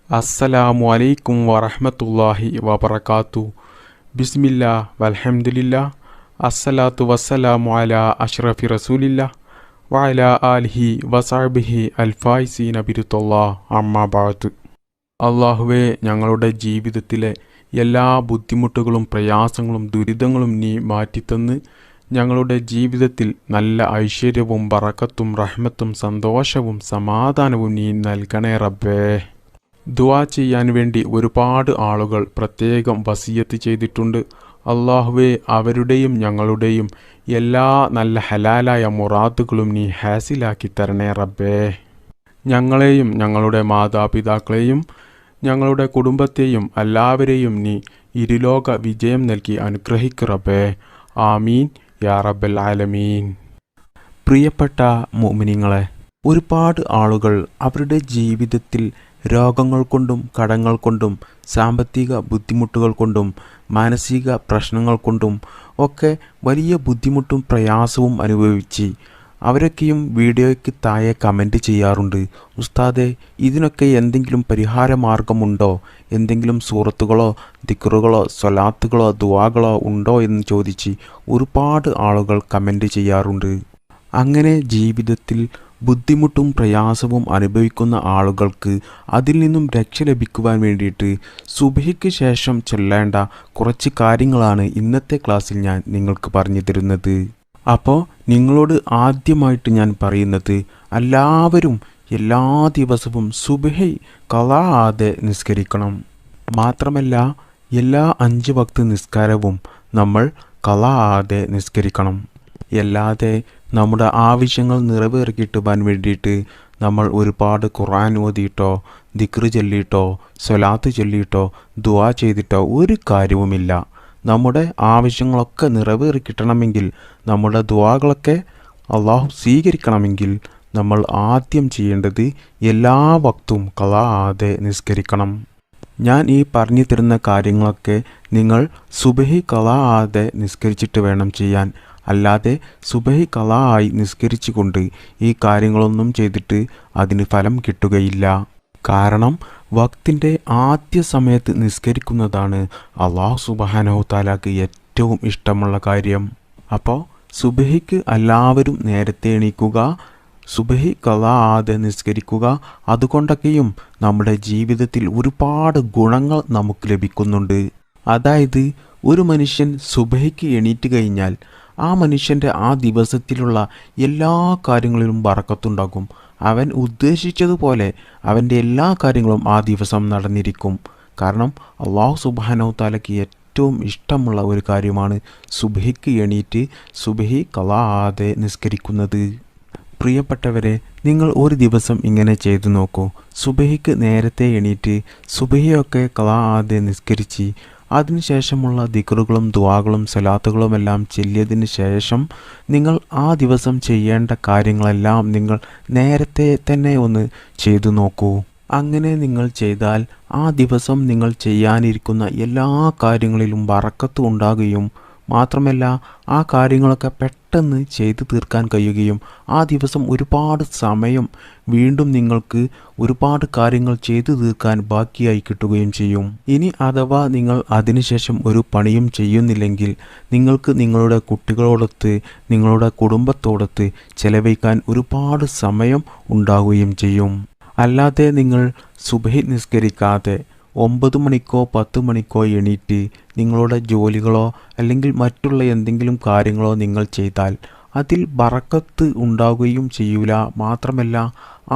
അസ്സലാമു അലൈക്കും വറഹ്മത്തുള്ളാഹി വബറകാത്തു. ബിസ്മില്ലാ വൽഹംദുലില്ലാ അസ്സലാത്തു വസ്സലാമു അലാ അഷ്റഫി റസൂലില്ലാ വഅലാ ആലിഹി വസഹ്ബിഹി അൽഫായിസീന ബിറുത്തല്ലാഹ് അമ്മാ ബഅദ്. അല്ലാഹുവേ, ഞങ്ങളുടെ ജീവിതത്തിലെ എല്ലാ ബുദ്ധിമുട്ടുകളും പ്രയാസങ്ങളും ദുരിതങ്ങളും നീ മാറ്റിത്തന്ന് ഞങ്ങളുടെ ജീവിതത്തിൽ നല്ല ഐശ്വര്യവും ബറക്കത്തും റഹ്മത്തും സന്തോഷവും സമാധാനവും നീ നൽകണേ റബ്ബേ. ദുആ ചെയ്യാൻ വേണ്ടി ഒരുപാട് ആളുകൾ പ്രത്യേകം വസിയത്ത് ചെയ്തിട്ടുണ്ട്. അല്ലാഹുവേ, അവരുടെയും ഞങ്ങളുടെയും എല്ലാ നല്ല ഹലാലായ മുറാദുകളും നീ ഹാസിലാക്കി തരണേ റബ്ബേ. ഞങ്ങളെയും ഞങ്ങളുടെ മാതാപിതാക്കളെയും ഞങ്ങളുടെ കുടുംബത്തെയും എല്ലാവരെയും നീ ഇരുലോക വിജയം നൽകി അനുഗ്രഹിക്ക് റബ്ബേ. ആമീൻ യാ റബ്ബൽ ആലമീൻ. പ്രിയപ്പെട്ട മുഅ്മിനീങ്ങളെ, ഒരുപാട് ആളുകൾ അവരുടെ ജീവിതത്തിൽ രോഗങ്ങൾ കൊണ്ടും കടങ്ങൾ കൊണ്ടും സാമ്പത്തിക ബുദ്ധിമുട്ടുകൾ കൊണ്ടും മാനസിക പ്രശ്നങ്ങൾ കൊണ്ടും ഒക്കെ വലിയ ബുദ്ധിമുട്ടും പ്രയാസവും അനുഭവിച്ച് അവരൊക്കെയും വീഡിയോയ്ക്ക് താഴെ കമൻറ്റ് ചെയ്യാറുണ്ട്. ഉസ്താദെ, ഇതിനൊക്കെ എന്തെങ്കിലും പരിഹാര മാർഗമുണ്ടോ? എന്തെങ്കിലും സൂറത്തുകളോ ദിക്റുകളോ സ്വലാത്തുകളോ ദുആകളോ ഉണ്ടോ എന്ന് ചോദിച്ച് ഒരുപാട് ആളുകൾ കമൻറ്റ് ചെയ്യാറുണ്ട്. അങ്ങനെ ജീവിതത്തിൽ ബുദ്ധിമുട്ടും പ്രയാസവും അനുഭവിക്കുന്ന ആളുകൾക്ക് അതിൽ നിന്നും രക്ഷ ലഭിക്കുവാൻ വേണ്ടിയിട്ട് സുബ്ഹിക്ക് ശേഷം ചൊല്ലേണ്ട കുറച്ച് കാര്യങ്ങളാണ് ഇന്നത്തെ ക്ലാസ്സിൽ ഞാൻ നിങ്ങൾക്ക് പറഞ്ഞു തരുന്നത്. അപ്പോൾ നിങ്ങളോട് ആദ്യമായിട്ട് ഞാൻ പറയുന്നത്, എല്ലാവരും എല്ലാ ദിവസവും സുബ്ഹി ഖളാ ആതെ നിസ്കരിക്കണം. മാത്രമല്ല എല്ലാ 5 വക്ത് നിസ്കാരവും നമ്മൾ ഖളാ ആതെ നിസ്കരിക്കണം. അല്ലാതെ നമ്മുടെ ആവശ്യങ്ങൾ നിറവേറിക്കിട്ടുവാൻ വേണ്ടിയിട്ട് നമ്മൾ ഒരുപാട് ഖുർആൻ ഓതിയിട്ടോ ദിക്റ് ചൊല്ലിയിട്ടോ സ്വലാത്ത് ചൊല്ലിയിട്ടോ ദുആ ചെയ്തിട്ടോ ഒരു കാര്യവുമില്ല. നമ്മുടെ ആവശ്യങ്ങളൊക്കെ നിറവേറിക്കിട്ടണമെങ്കിൽ, നമ്മുടെ ദുആകളൊക്കെ അള്ളാഹു സ്വീകരിക്കണമെങ്കിൽ നമ്മൾ ആദ്യം ചെയ്യേണ്ടത് എല്ലാ വക്തും ഖളാ ആതെ നിസ്കരിക്കണം. ഞാൻ ഈ പറഞ്ഞു തരുന്ന കാര്യങ്ങളൊക്കെ നിങ്ങൾ സുബ്ഹി ഖളാ ആതെ നിസ്കരിച്ചിട്ട് വേണം ചെയ്യാൻ. അല്ലാതെ സുബ്ഹി ഖളാ ആയി നിസ്കരിച്ചുകൊണ്ട് ഈ കാര്യങ്ങളൊന്നും ചെയ്തിട്ട് അതിന് ഫലം കിട്ടുകയില്ല. കാരണം വക്തിൻ്റെ ആദ്യ സമയത്ത് നിസ്കരിക്കുന്നതാണ് അല്ലാഹു സുബ്ഹാനഹു തആലക്ക് ഏറ്റവും ഇഷ്ടമുള്ള കാര്യം. അപ്പോൾ സുബ്ഹിക്ക് എല്ലാവരും നേരത്തെ എണീക്കുക, സുബ്ഹി ഖളാ ആതെ നിസ്കരിക്കുക. അതുകൊണ്ടൊക്കെയും നമ്മുടെ ജീവിതത്തിൽ ഒരുപാട് ഗുണങ്ങൾ നമുക്ക് ലഭിക്കുന്നുണ്ട്. അതായത് ഒരു മനുഷ്യൻ സുബ്ഹിക്ക് എണീറ്റ് കഴിഞ്ഞാൽ ആ മനുഷ്യൻ്റെ ആ ദിവസത്തിലുള്ള എല്ലാ കാര്യങ്ങളിലും ബറക്കത്തുണ്ടാകും. അവൻ ഉദ്ദേശിച്ചതുപോലെ അവൻ്റെ എല്ലാ കാര്യങ്ങളും ആ ദിവസം നടന്നിരിക്കും. കാരണം അല്ലാഹു സുബ്ഹാനഹു തആലക്ക് ഏറ്റവും ഇഷ്ടമുള്ള ഒരു കാര്യമാണ് സുബ്ഹിക്ക് എണീറ്റ് സുബ്ഹി ഖളാ ആതെ നിസ്കരിക്കുന്നത്. പ്രിയപ്പെട്ടവരെ, നിങ്ങൾ ഒരു ദിവസം ഇങ്ങനെ ചെയ്തു നോക്കൂ. സുബ്ഹിക്ക് നേരത്തെ എണീറ്റ് സുബ്ഹിയൊക്കെ ഖളാ ആതെ നിസ്കരിച്ച് അതിനുശേഷമുള്ള ദിക്റുകളും ദുആകളും സ്വലാത്തുകളുമെല്ലാം ചൊല്ലിയതിന് ശേഷം നിങ്ങൾ ആ ദിവസം ചെയ്യേണ്ട കാര്യങ്ങളെല്ലാം നിങ്ങൾ നേരത്തെ തന്നെ ഒന്ന് ചെയ്തു നോക്കൂ. അങ്ങനെ നിങ്ങൾ ചെയ്താൽ ആ ദിവസം നിങ്ങൾ ചെയ്യാനിരിക്കുന്ന എല്ലാ കാര്യങ്ങളിലും ബറക്കത്ത് ഉണ്ടാകുകയും മാത്രമല്ല ആ കാര്യങ്ങളൊക്കെ പെട്ടെന്ന് ചെയ്തു തീർക്കാൻ കഴിയുകയും ആ ദിവസം ഒരുപാട് സമയം വീണ്ടും നിങ്ങൾക്ക് ഒരുപാട് കാര്യങ്ങൾ ചെയ്തു തീർക്കാൻ ബാക്കിയായി കിട്ടുകയും ചെയ്യും. ഇനി അഥവാ നിങ്ങൾ അതിനുശേഷം ഒരു പണിയും ചെയ്യുന്നില്ലെങ്കിൽ നിങ്ങൾക്ക് നിങ്ങളുടെ കുട്ടികളോടൊത്ത് നിങ്ങളുടെ കുടുംബത്തോടൊത്ത് ചെലവഴിക്കാൻ ഒരുപാട് സമയം ഉണ്ടാവുകയും ചെയ്യും. അല്ലാതെ നിങ്ങൾ സുബ്ഹി നിസ്കരിക്കാതെ 9 മണിക്കോ 10 മണിക്കോ എണീറ്റ് നിങ്ങളുടെ ജോലികളോ അല്ലെങ്കിൽ മറ്റുള്ള എന്തെങ്കിലും കാര്യങ്ങളോ നിങ്ങൾ ചെയ്താൽ അതിൽ ബറക്കത്ത് ഉണ്ടാവുകയും ചെയ്യൂല. മാത്രമല്ല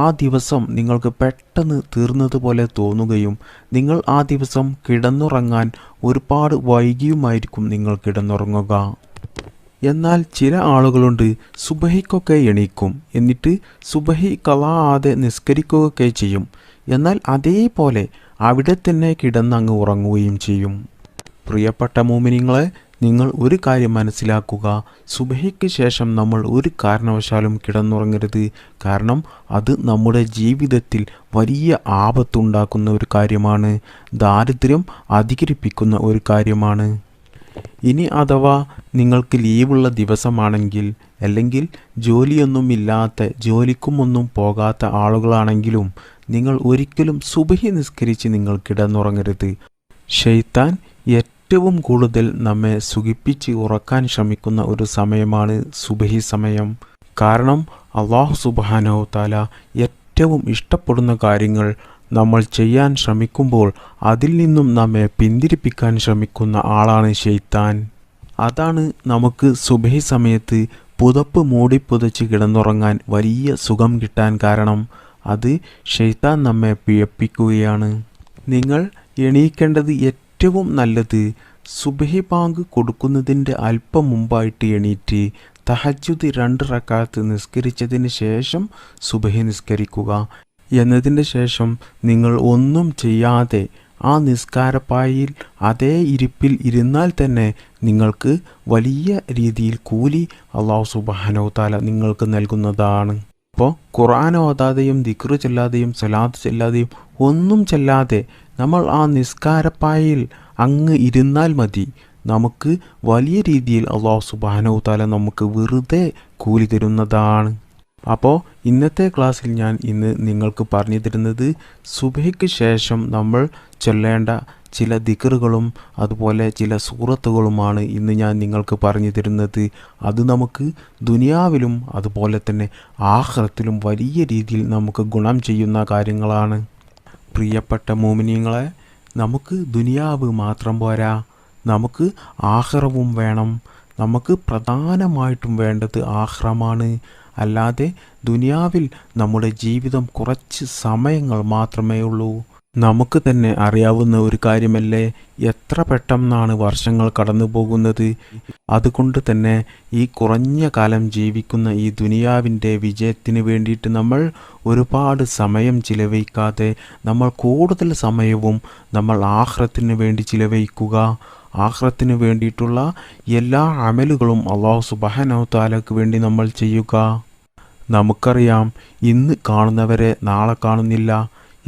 ആ ദിവസം നിങ്ങൾക്ക് പെട്ടെന്ന് തീർന്നതുപോലെ തോന്നുകയും നിങ്ങൾ ആ ദിവസം കിടന്നുറങ്ങാൻ ഒരുപാട് വൈകിയുമായിരിക്കും നിങ്ങൾ കിടന്നുറങ്ങുക. എന്നാൽ ചില ആളുകളുണ്ട്, സുബ്ഹിക്കൊക്കെ എണീക്കും, എന്നിട്ട് സുബ്ഹി ഖളാ ആതെ നിസ്കരിക്കുകയൊക്കെ ചെയ്യും. എന്നാൽ അതേപോലെ അവിടെ തന്നെ കിടന്നങ്ങ് ഉറങ്ങുകയും ചെയ്യും. പ്രിയപ്പെട്ട മുഅ്മിനീങ്ങളെ, നിങ്ങൾ ഒരു കാര്യം മനസ്സിലാക്കുക, സുബ്ഹിക്ക് ശേഷം നമ്മൾ ഒരു കാരണവശാലും കിടന്നുറങ്ങരുത്. കാരണം അത് നമ്മുടെ ജീവിതത്തിൽ വലിയ ആപത്തുണ്ടാക്കുന്ന ഒരു കാര്യമാണ്, ദാരിദ്ര്യം അധികരിപ്പിക്കുന്ന ഒരു കാര്യമാണ്. ഇനി അഥവാ നിങ്ങൾക്ക് ലീവുള്ള ദിവസമാണെങ്കിൽ അല്ലെങ്കിൽ ജോലിയൊന്നുമില്ലാത്ത ജോലിക്കുമൊന്നും പോകാത്ത ആളുകളാണെങ്കിലും നിങ്ങൾ ഒരിക്കലും സുബഹി നിസ്കരിച്ച് നിങ്ങൾ കിടന്നുറങ്ങരുത്. ശൈത്താൻ ഏറ്റവും കൂടുതൽ നമ്മെ സുഖിപ്പിച്ച് ഉറക്കാൻ ശ്രമിക്കുന്ന ഒരു സമയമാണ് സുബഹി സമയം. കാരണം അല്ലാഹു സുബ്ഹാനഹു തആല ഏറ്റവും ഇഷ്ടപ്പെടുന്ന കാര്യങ്ങൾ നമ്മൾ ചെയ്യാൻ ശ്രമിക്കുമ്പോൾ അതിൽ നിന്നും നമ്മെ പിന്തിരിപ്പിക്കാൻ ശ്രമിക്കുന്ന ആളാണ് ശൈത്താൻ. അതാണ് നമുക്ക് സുബഹി സമയത്ത് പുതപ്പ് മൂടിപ്പുതച്ച് കിടന്നുറങ്ങാൻ വലിയ സുഖം കിട്ടാൻ കാരണം. അത് ശൈത്താൻ നമ്മെ പിഴപ്പിക്കുകയാണ്. നിങ്ങൾ എണീക്കേണ്ടത് ഏറ്റവും നല്ലത് സുബഹി ബാങ്ക് കൊടുക്കുന്നതിൻ്റെ അല്പം മുമ്പായിട്ട് എണീറ്റ് തഹജ്ജുദ് 2 റക്അത്ത് നിസ്കരിച്ചതിന് ശേഷം സുബഹി നിസ്കരിക്കുക. എന്നതിൻ്റെ ശേഷം നിങ്ങൾ ഒന്നും ചെയ്യാതെ ആ നിസ്കാരപ്പായിൽ അതേ ഇരിപ്പിൽ ഇരുന്നാൽ തന്നെ നിങ്ങൾക്ക് വലിയ രീതിയിൽ കൂലി അല്ലാഹു സുബ്ഹാനഹു തആല നിങ്ങൾക്ക് നൽകുന്നതാണ്. അപ്പോൾ ഖുർആൻ ഓതാതെയും ദിക്ർ ചൊല്ലാതെയും സ്വലാത്ത് ചൊല്ലാതെയും ഒന്നും ചൊല്ലാതെ നമ്മൾ ആ നിസ്കാരപ്പായിൽ അങ്ങ് ഇരുന്നാൽ മതി. നമുക്ക് വലിയ രീതിയിൽ അല്ലാഹു സുബ്ഹാനഹു തആല നമുക്ക് വെറുതെ കൂലി തരുന്നതാണ്. അപ്പോൾ ഇന്നത്തെ ക്ലാസ്സിൽ ഞാൻ ഇന്ന് നിങ്ങൾക്ക് പറഞ്ഞു തരുന്നത് സുബഹിക്ക് ശേഷം നമ്മൾ ചൊല്ലേണ്ട ചില ദിക്റുകളും അതുപോലെ ചില സൂറത്തുകളുമാണ് ഇന്ന് ഞാൻ നിങ്ങൾക്ക് പറഞ്ഞു തരുന്നത്. അത് നമുക്ക് ദുനിയാവിലും അതുപോലെ തന്നെ ആഖിറത്തിലും വലിയ രീതിയിൽ നമുക്ക് ഗുണം ചെയ്യുന്ന കാര്യങ്ങളാണ്. പ്രിയപ്പെട്ട മുഅ്മിനീങ്ങളെ, നമുക്ക് ദുനിയാവ് മാത്രം പോരാ, നമുക്ക് ആഖിറവും വേണം. നമുക്ക് പ്രധാനമായിട്ടും വേണ്ടത് ആഖിറമാണ്. അല്ലാതെ ദുനിയാവിൽ നമ്മുടെ ജീവിതം കുറച്ച് സമയങ്ങൾ മാത്രമേ ഉള്ളൂ. നമുക്ക് തന്നെ അറിയാവുന്ന ഒരു കാര്യമല്ലേ, എത്ര പെട്ടെന്നാണ് വർഷങ്ങൾ കടന്നു പോകുന്നത്. അതുകൊണ്ട് തന്നെ ഈ കുറഞ്ഞ കാലം ജീവിക്കുന്ന ഈ ദുനിയാവിൻ്റെ വിജയത്തിന് വേണ്ടിയിട്ട് നമ്മൾ ഒരുപാട് സമയം ചിലവഴിക്കാതെ നമ്മൾ കൂടുതൽ സമയവും നമ്മൾ ആഖിറത്തിന് വേണ്ടി ചിലവഴിക്കുക. ആഖിറത്തിന് വേണ്ടിയിട്ടുള്ള എല്ലാ അമലുകളും അല്ലാഹു സുബ്ഹാനഹു തആലക്ക് വേണ്ടി നമ്മൾ ചെയ്യുക. നമുക്കറിയാം, ഇന്ന് കാണുന്നവരെ നാളെ കാണുന്നില്ല.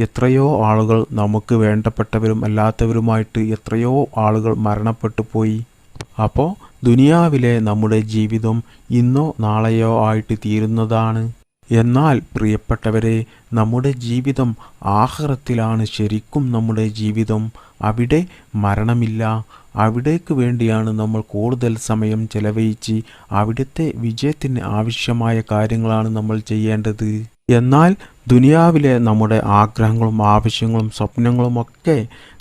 എത്രയോ ആളുകൾ നമുക്ക് വേണ്ടപ്പെട്ടവരും അല്ലാത്തവരുമായിട്ട് എത്രയോ ആളുകൾ മരണപ്പെട്ടു പോയി. അപ്പോൾ ദുനിയാവിലെ നമ്മുടെ ജീവിതം ഇന്നോ നാളെയോ ആയിട്ട് തീരുന്നതാണ്. എന്നാൽ പ്രിയപ്പെട്ടവരെ, നമ്മുടെ ജീവിതം ആഖിറത്തിലാണ് ശരിക്കും നമ്മുടെ ജീവിതം. അവിടെ മരണമില്ല. അവിടേക്ക് വേണ്ടിയാണ് നമ്മൾ കൂടുതൽ സമയം ചെലവഴിച്ച് അവിടുത്തെ വിജയത്തിന് ആവശ്യമായ കാര്യങ്ങളാണ് നമ്മൾ ചെയ്യേണ്ടത്. എന്നാൽ ദുനിയാവിലെ നമ്മുടെ ആഗ്രഹങ്ങളും ആവശ്യങ്ങളും സ്വപ്നങ്ങളുമൊക്കെ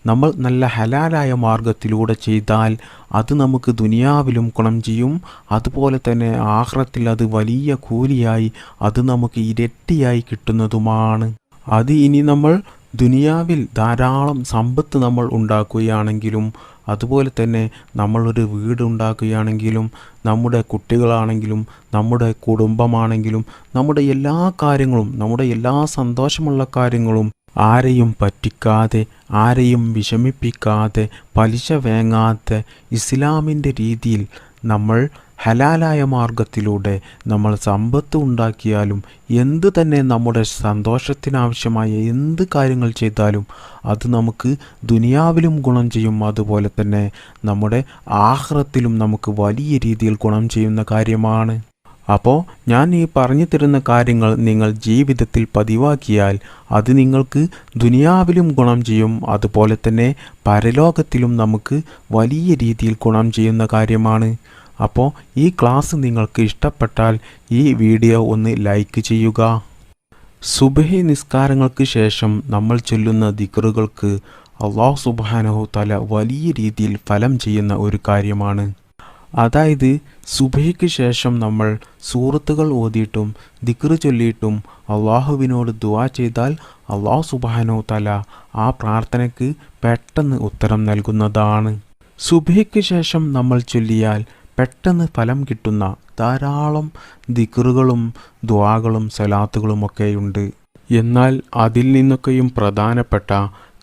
നമ്മൾ നല്ല ഹലാലായ മാർഗത്തിലൂടെ ചെയ്താൽ അത് നമുക്ക് ദുനിയാവിലും ഗുണം ചെയ്യും. അതുപോലെ തന്നെ ആഖിറത്തിൽ അത് വലിയ കൂലിയായി അത് നമുക്ക് ഇരട്ടിയായി കിട്ടുന്നതുമാണ്. അത് ഇനി നമ്മൾ ദുനിയാവിൽ ധാരാളം സമ്പത്ത് നമ്മൾ ഉണ്ടാക്കുകയാണെങ്കിലും അതുപോലെ തന്നെ നമ്മളൊരു വീട് ഉണ്ടാക്കുകയാണെങ്കിലും നമ്മുടെ കുട്ടികളാണെങ്കിലും നമ്മുടെ കുടുംബമാണെങ്കിലും നമ്മുടെ എല്ലാ കാര്യങ്ങളും നമ്മുടെ എല്ലാ സന്തോഷമുള്ള കാര്യങ്ങളും ആരെയും പറ്റിക്കാതെ ആരെയും വിഷമിപ്പിക്കാതെ പലിശ വാങ്ങാതെ ഇസ്ലാമിൻ്റെ രീതിയിൽ നമ്മൾ ഹലാലായ മാർഗത്തിലൂടെ നമ്മൾ സമ്പത്ത് ഉണ്ടാക്കിയാലും എന്ത് തന്നെ നമ്മുടെ സന്തോഷത്തിനാവശ്യമായ എന്ത് കാര്യങ്ങൾ ചെയ്താലും അത് നമുക്ക് ദുനിയാവിലും ഗുണം ചെയ്യും. അതുപോലെ തന്നെ നമ്മുടെ ആഖിറത്തിലും നമുക്ക് വലിയ രീതിയിൽ ഗുണം ചെയ്യുന്ന കാര്യമാണ്. അപ്പോൾ ഞാൻ ഈ പറഞ്ഞു തരുന്ന കാര്യങ്ങൾ നിങ്ങൾ ജീവിതത്തിൽ പതിവാക്കിയാൽ അത് നിങ്ങൾക്ക് ദുനിയാവിലും ഗുണം ചെയ്യും. അതുപോലെ തന്നെ പരലോകത്തിലും നമുക്ക് വലിയ രീതിയിൽ ഗുണം ചെയ്യുന്ന കാര്യമാണ്. അപ്പോൾ ഈ ക്ലാസ് നിങ്ങൾക്ക് ഇഷ്ടപ്പെട്ടാൽ ഈ വീഡിയോ ഒന്ന് ലൈക്ക് ചെയ്യുക. സുബഹി നിസ്കാരങ്ങൾക്ക് ശേഷം നമ്മൾ ചൊല്ലുന്ന ദിക്റുകൾക്ക് അല്ലാഹു സുബ്ഹാനഹു തആല വലിയ രീതിയിൽ ഫലം ചെയ്യുന്ന ഒരു കാര്യമാണ്. അതായത് സുബഹിക്ക് ശേഷം നമ്മൾ സൂറത്തുകൾ ഓതിയിട്ടും ദിക്ർ ചൊല്ലിയിട്ടും അള്ളാഹുവിനോട് ദുആ ചെയ്താൽ അല്ലാഹു സുബ്ഹാനഹു തആല ആ പ്രാർത്ഥനയ്ക്ക് പെട്ടെന്ന് ഉത്തരം നൽകുന്നതാണ്. സുബഹിക്ക് ശേഷം നമ്മൾ ചൊല്ലിയാൽ പെട്ടെന്ന് ഫലം കിട്ടുന്ന ധാരാളം ദിക്റുകളും ദുആകളും സലാത്തുകളുമൊക്കെയുണ്ട്. എന്നാൽ അതിൽ നിന്നൊക്കെയും പ്രധാനപ്പെട്ട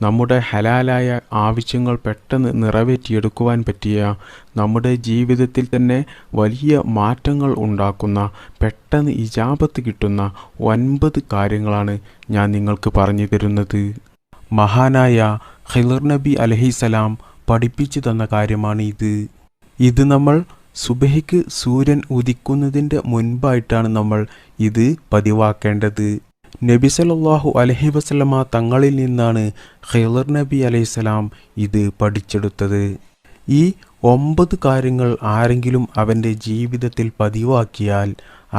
നമ്മുടെ ഹലാലായ ആവശ്യങ്ങൾ പെട്ടെന്ന് നിറവേറ്റിയെടുക്കുവാൻ പറ്റിയ നമ്മുടെ ജീവിതത്തിൽ തന്നെ വലിയ മാറ്റങ്ങൾ ഉണ്ടാക്കുന്ന പെട്ടെന്ന് ഇജാബത്ത് കിട്ടുന്ന 9 കാര്യങ്ങളാണ് ഞാൻ നിങ്ങൾക്ക് പറഞ്ഞു തരുന്നത്. മഹാനായ ഖിളിർ നബി അലൈഹിസ്സലാം പഠിപ്പിച്ചു തന്ന കാര്യമാണ് ഇത് നമ്മൾ സുബഹിക്ക് സൂര്യൻ ഉദിക്കുന്നതിൻ്റെ മുൻപായിട്ടാണ് നമ്മൾ ഇത് പതിവാക്കേണ്ടത്. നബി സല്ലല്ലാഹു അലൈഹി വസല്ലമ തങ്ങളിൽ നിന്നാണ് ഖിളർ നബി അലൈഹിസ്സലാം ഇത് പഠിച്ചെടുത്തത്. ഈ 9 കാര്യങ്ങൾ ആരെങ്കിലും അവൻ്റെ ജീവിതത്തിൽ പതിവാക്കിയാൽ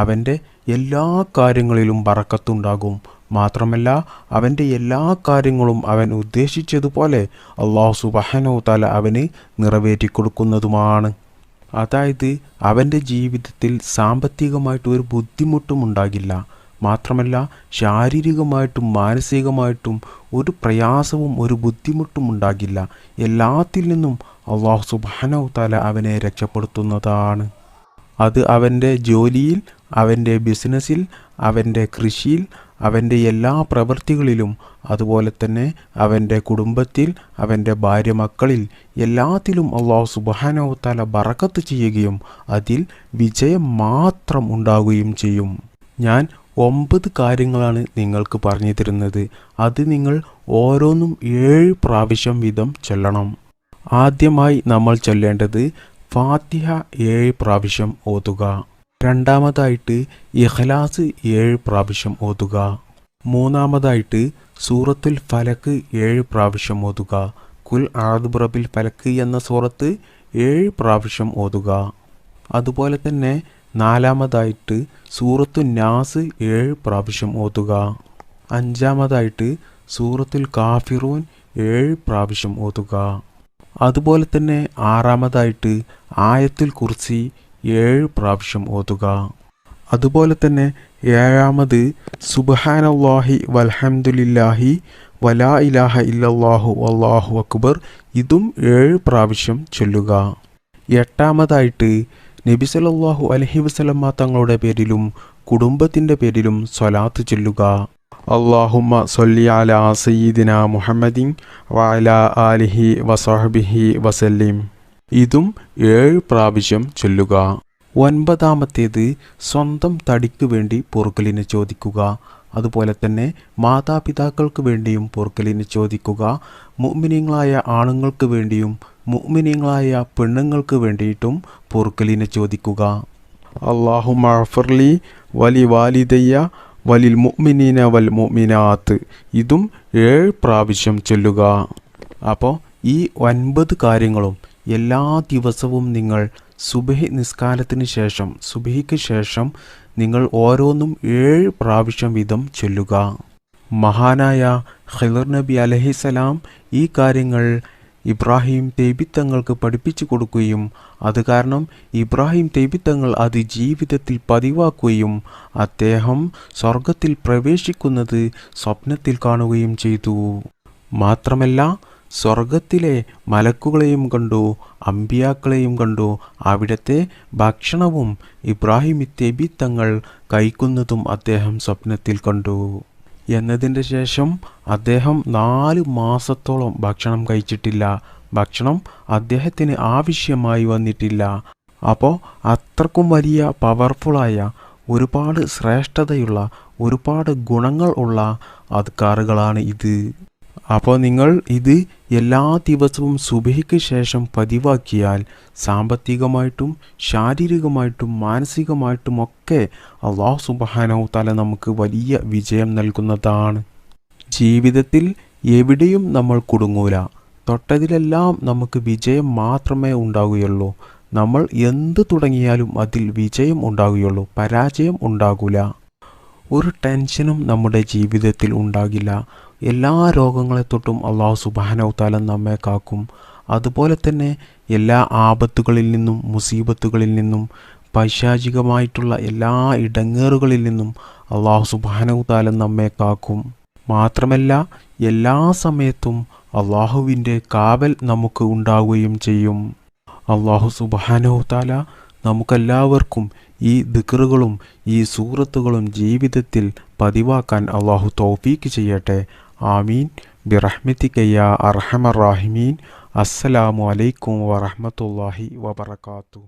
അവൻ്റെ എല്ലാ കാര്യങ്ങളിലും ബറക്കത്തുണ്ടാകും. മാത്രമല്ല അവൻ്റെ എല്ലാ കാര്യങ്ങളും അവൻ ഉദ്ദേശിച്ചതുപോലെ അല്ലാഹു സുബ്ഹാനഹു വ തആല അവന് നിറവേറ്റിക്കൊടുക്കുന്നതുമാണ്. അതായത് അവൻ്റെ ജീവിതത്തിൽ സാമ്പത്തികമായിട്ട് ഒരു ബുദ്ധിമുട്ടും ഉണ്ടാകില്ല. മാത്രമല്ല ശാരീരികമായിട്ടും മാനസികമായിട്ടും ഒരു പ്രയാസവും ഒരു ബുദ്ധിമുട്ടും ഉണ്ടാകില്ല. എല്ലാത്തിൽ നിന്നും അല്ലാഹു സുബ്ഹാനഹു വ തആല അവനെ രക്ഷപ്പെടുത്തുന്നതാണ്. അത് അവൻ്റെ ജോലിയിൽ, അവൻ്റെ ബിസിനസ്സിൽ, അവൻ്റെ കൃഷിയിൽ, അവൻ്റെ എല്ലാ പ്രവൃത്തികളിലും, അതുപോലെ തന്നെ അവൻ്റെ കുടുംബത്തിൽ, അവൻ്റെ ഭാര്യ മക്കളിൽ എല്ലാത്തിലും അല്ലാഹു സുബ്ഹാനഹു വ തആല ബറക്കത്ത് ചെയ്യുകയും അതിൽ വിജയം മാത്രം ഉണ്ടാവുകയും ചെയ്യും. ഞാൻ 9 കാര്യങ്ങളാണ് നിങ്ങൾക്ക് പറഞ്ഞു തരുന്നത്. അത് നിങ്ങൾ ഓരോന്നും 7 പ്രാവശ്യം വീതം ചൊല്ലണം. ആദ്യമായി നമ്മൾ ചൊല്ലേണ്ടത് ഫാത്തിഹ 7 പ്രാവശ്യം ഓതുക. രണ്ടാമതായിട്ട് ഇഖ്ലാസ് 7 പ്രാവശ്യം ഓതുക. മൂന്നാമതായിട്ട് സൂറത്തുൽ ഫലക്ക് 7 പ്രാവശ്യം ഓതുക. കുൽ അഊദു ബിറബ്ബിൽ ഫലക്ക് എന്ന സൂറത്ത് 7 പ്രാവശ്യം ഓതുക. അതുപോലെ തന്നെ നാലാമതായിട്ട് സൂറത്തു നാസ് 7 പ്രാവശ്യം ഓതുക. അഞ്ചാമതായിട്ട് സൂറത്തുൽ കാഫിറൂൻ 7 പ്രാവശ്യം ഓതുക. അതുപോലെ തന്നെ ആറാമതായിട്ട് ആയത്തുൽ കുർസി 7 പ്രാവശ്യം ഓതുക. അതുപോലെ തന്നെ ഏഴാമത് സുബ്ഹാനല്ലാഹി വൽഹംദുലില്ലാഹി വലാ ഇലാഹ ഇല്ലല്ലാഹു വല്ലാഹു അക്ബർ, ഇതും 7 പ്രാവശ്യം ചൊല്ലുക. എട്ടാമതായിട്ട് നബി സല്ലല്ലാഹു അലൈഹി വസല്ലമ തങ്ങളുടെ പേരിലും കുടുംബത്തിൻ്റെ പേരിലും സ്വലാത്ത് ചൊല്ലുക. അല്ലാഹുമ്മ സ്വല്ലി അലാ സയ്യിദിന മുഹമ്മദിൻ വഅലാ ആലിഹി വസഹ്ബിഹി വസല്ലിം, ഇതും 7 പ്രാവശ്യം ചൊല്ലുക. ഒൻപതാമത്തേത് സ്വന്തം തടിക്ക് വേണ്ടി പൊറുക്കലിനെ ചോദിക്കുക. അതുപോലെ തന്നെ മാതാപിതാക്കൾക്ക് വേണ്ടിയും പൊറുക്കലിനെ ചോദിക്കുക. മുഅ്മിനീങ്ങളായ ആണുങ്ങൾക്ക് വേണ്ടിയും മുഅ്മിനീങ്ങളായ പെണ്ണുങ്ങൾക്ക് വേണ്ടിയിട്ടും പൊറുക്കലിനെ ചോദിക്കുക. അല്ലാഹുമ്മ അഗ്ഫിർലി വലി വാലിദയ്യ വലിൽ മുഅ്മിനീന വൽ മുഅ്മിനാത്ത്, ഇതും 7 പ്രാവശ്യം ചൊല്ലുക. അപ്പോൾ ഈ 9 കാര്യങ്ങളും എല്ലാ ദിവസവും നിങ്ങൾ സുബഹി നിസ്കാരത്തിന് ശേഷം, സുബഹിക്ക് ശേഷം നിങ്ങൾ ഓരോന്നും 7 പ്രാവശ്യം വീതം ചൊല്ലുക. മഹാനായ ഖിളർ നബി അലൈഹിസ്സലാം ഈ കാര്യങ്ങൾ ഇബ്രാഹിം തൈബി തങ്ങൾക്ക് പഠിപ്പിച്ചു കൊടുക്കുകയും അത് കാരണം ഇബ്രാഹിം തൈബി തങ്ങൾ അത് ജീവിതത്തിൽ പതിവാക്കുകയും അദ്ദേഹം സ്വർഗത്തിൽ പ്രവേശിക്കുന്നത് സ്വപ്നത്തിൽ കാണുകയും ചെയ്തു. മാത്രമല്ല സ്വർഗത്തിലെ മലക്കുകളെയും കണ്ടു, അമ്പിയാക്കളെയും കണ്ടു. അവിടുത്തെ ഭക്ഷണവും ഇബ്രാഹിം തൈബി തങ്ങൾ കഴിക്കുന്നതും അദ്ദേഹം സ്വപ്നത്തിൽ കണ്ടു. എന്നതിൻ്റെ ശേഷം അദ്ദേഹം 4 മാസത്തോളം ഭക്ഷണം കഴിച്ചിട്ടില്ല. ഭക്ഷണം അദ്ദേഹത്തിന് ആവശ്യമായി വന്നിട്ടില്ല. അപ്പോൾ അത്രക്കും വലിയ പവർഫുള്ളായ, ഒരുപാട് ശ്രേഷ്ഠതയുള്ള, ഒരുപാട് ഗുണങ്ങൾ ഉള്ള അദ്കാറുകളാണ് ഇത്. അപ്പോൾ നിങ്ങൾ ഇത് എല്ലാ ദിവസവും സുബഹിക്ക് ശേഷം പതിവാക്കിയാൽ സാമ്പത്തികമായിട്ടും ശാരീരികമായിട്ടും മാനസികമായിട്ടുമൊക്കെ അല്ലാഹു സുബ്ഹാനഹു വ തആല നമുക്ക് വലിയ വിജയം നൽകുന്നതാണ്. ജീവിതത്തിൽ എവിടെയും നമ്മൾ കുടുങ്ങൂല. തൊട്ടതിലെല്ലാം നമുക്ക് വിജയം മാത്രമേ ഉണ്ടാവുകയുള്ളൂ. നമ്മൾ എന്ത് തുടങ്ങിയാലും അതിൽ വിജയം ഉണ്ടാവുകയുള്ളൂ, പരാജയം ഉണ്ടാകില്ല. ഒരു ടെൻഷനും നമ്മുടെ ജീവിതത്തിൽ ഉണ്ടാകില്ല. എല്ലാ രോഗങ്ങളെ തൊട്ടും അല്ലാഹു സുബ്ഹാനഹു വ തആല നമ്മെ കാക്കും. അതുപോലെ തന്നെ എല്ലാ ആപത്തുകളിൽ നിന്നും മുസീബത്തുകളിൽ നിന്നും പൈശാചികമായിട്ടുള്ള എല്ലാ ഇടങ്ങേറുകളിൽ നിന്നും അല്ലാഹു സുബ്ഹാനഹു വ തആല നമ്മെ കാക്കും. മാത്രമല്ല എല്ലാ സമയത്തും അല്ലാഹുവിൻ്റെ കാവൽ നമുക്ക് ഉണ്ടാവുകയും ചെയ്യും. അല്ലാഹു സുബ്ഹാനഹു വ തആല നമുക്കെല്ലാവർക്കും ഈ ദിക്റുകളും ഈ സൂറത്തുകളും ജീവിതത്തിൽ പതിവാക്കാൻ അല്ലാഹു തൗഫീക്ക് ചെയ്യട്ടെ. ആമീൻ ബിറഹ്മതിക യാ അർഹമർ റാഹിമീൻ. അസ്സലാമു അലൈക്കും വറഹ്മത്തുള്ളാഹി വബറകാതുഹു.